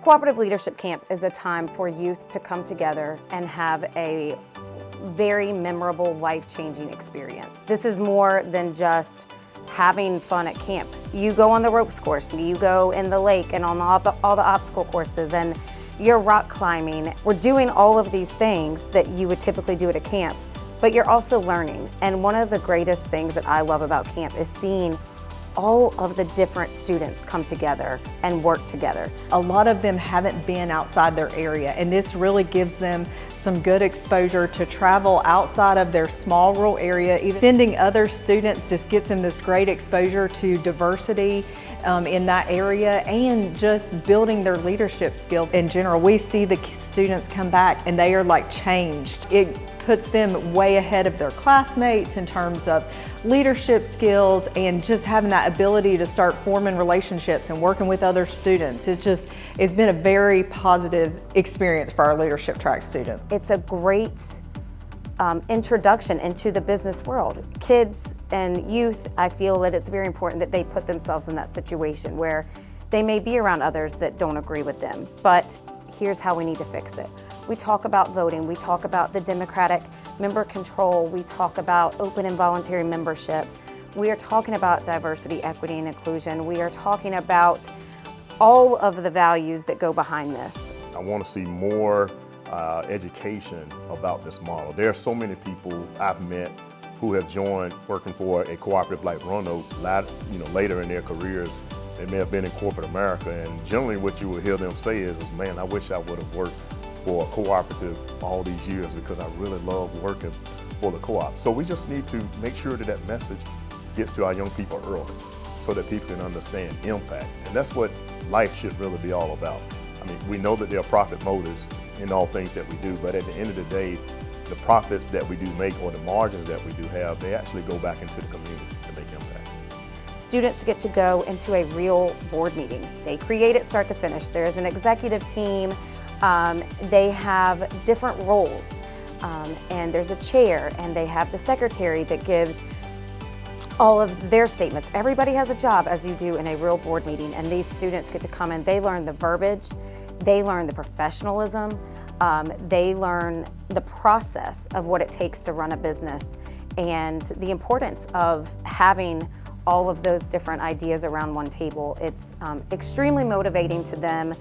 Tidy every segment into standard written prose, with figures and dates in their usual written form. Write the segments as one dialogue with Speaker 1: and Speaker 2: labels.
Speaker 1: Cooperative Leadership Camp is a time for youth to come together and have a very memorable, life-changing experience. This is more than just having fun at camp. You go on the ropes course, you go in the lake and on all the obstacle courses, and you're rock climbing. We're doing all of these things that you would typically do at a camp, but you're also learning. And one of the greatest things that I love about camp is seeing all of the different students come together and work together.
Speaker 2: A lot of them haven't been outside their area, and this really gives them some good exposure to travel outside of their small rural area. Even sending other students just gets them this great exposure to diversity in that area, and just building their leadership skills in general. We see the students come back and they are like changed. It puts them way ahead of their classmates in terms of leadership skills and just having that ability to start forming relationships and working with other students. It's been a very positive experience for our leadership track students.
Speaker 1: It's a great introduction into the business world. Kids and youth, I feel that it's very important that they put themselves in that situation where they may be around others that don't agree with them, but here's how we need to fix it. We talk about voting, we talk about the democratic member control, we talk about open and voluntary membership. We are talking about diversity, equity, and inclusion. We are talking about all of the values that go behind this.
Speaker 3: I want to see more education about this model. There are so many people I've met who have joined working for a cooperative like Roanoke later in their careers. They may have been in corporate America, and generally what you will hear them say is, man, I wish I would have worked for a cooperative all these years because I really love working for the co-op. So we just need to make sure that that message gets to our young people early so that people can understand impact. And that's what life should really be all about. I mean, we know that there are profit motives in all things that we do, but at the end of the day, the profits that we do make or the margins that we do have, they actually go back into the community to make impact.
Speaker 1: Students get to go into a real board meeting. They create it start to finish. There's an executive team. They have different roles, and there's a chair, and they have the secretary that gives all of their statements. Everybody has a job, as you do in a real board meeting, and these students get to come in. They learn the verbiage, they learn the professionalism, they learn the process of what it takes to run a business and the importance of having all of those different ideas around one table. It's extremely motivating to them,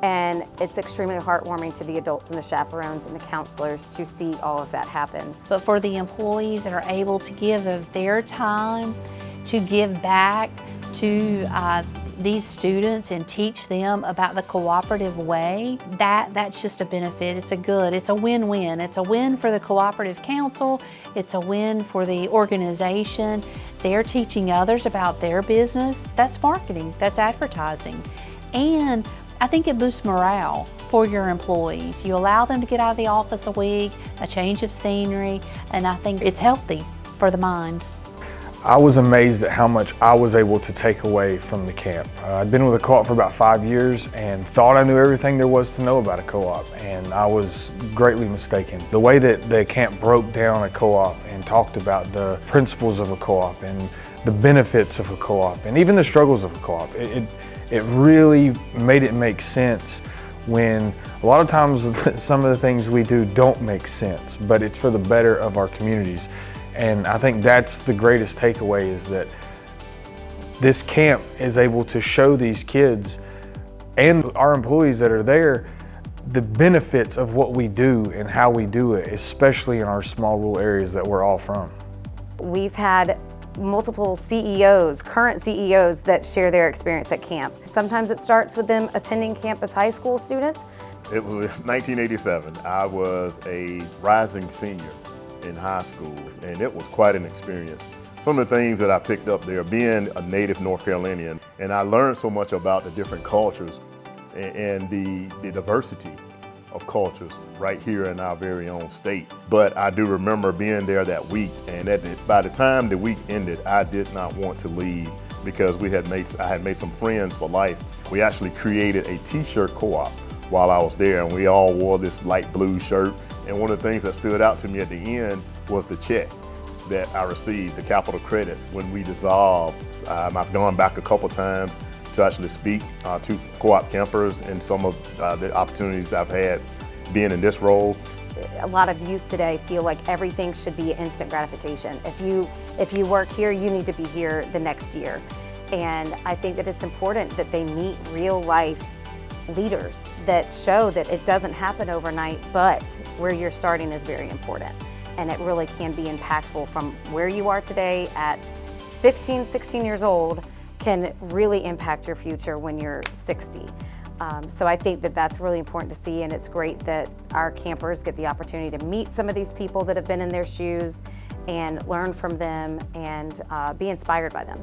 Speaker 1: and it's extremely heartwarming to the adults and the chaperones and the counselors to see all of that happen.
Speaker 4: But for the employees that are able to give of their time to give back to these students and teach them about the cooperative way, that's just a benefit. It's a win-win. It's a win for the Cooperative Council. It's a win for the organization. They're teaching others about their business. That's marketing, that's advertising. And I think it boosts morale for your employees. You allow them to get out of the office a week, a change of scenery, and I think it's healthy for the mind.
Speaker 5: I was amazed at how much I was able to take away from the camp. I'd been with a co-op for about 5 years and thought I knew everything there was to know about a co-op, and I was greatly mistaken. The way that the camp broke down a co-op and talked about the principles of a co-op and the benefits of a co-op and even the struggles of a co-op, it really made it make sense when a lot of times some of the things we do don't make sense, but it's for the better of our communities. And I think that's the greatest takeaway, is that this camp is able to show these kids and our employees that are there the benefits of what we do and how we do it, especially in our small rural areas that we're all from.
Speaker 1: We've had multiple CEOs, current CEOs, that share their experience at camp. Sometimes it starts with them attending camp as high school students.
Speaker 3: It was 1987. I was a rising senior in high school, and it was quite an experience. Some of the things that I picked up there, being a native North Carolinian, and I learned so much about the different cultures and the diversity of cultures right here in our very own state. But I do remember being there that week, and by the time the week ended, I did not want to leave because I had made some friends for life. We actually created a t-shirt co-op while I was there, and we all wore this light blue shirt. And one of the things that stood out to me at the end was the check that I received, the capital credits when we dissolved. I've gone back a couple times to actually speak to co-op campers and some of the opportunities I've had being in this role.
Speaker 1: A lot of youth today feel like everything should be instant gratification. If you work here, you need to be here the next year. And I think that it's important that they meet real life leaders that show that it doesn't happen overnight, but where you're starting is very important. And it really can be impactful from where you are today at 15, 16 years old can really impact your future when you're 60. So I think that that's really important to see, and it's great that our campers get the opportunity to meet some of these people that have been in their shoes and learn from them and be inspired by them.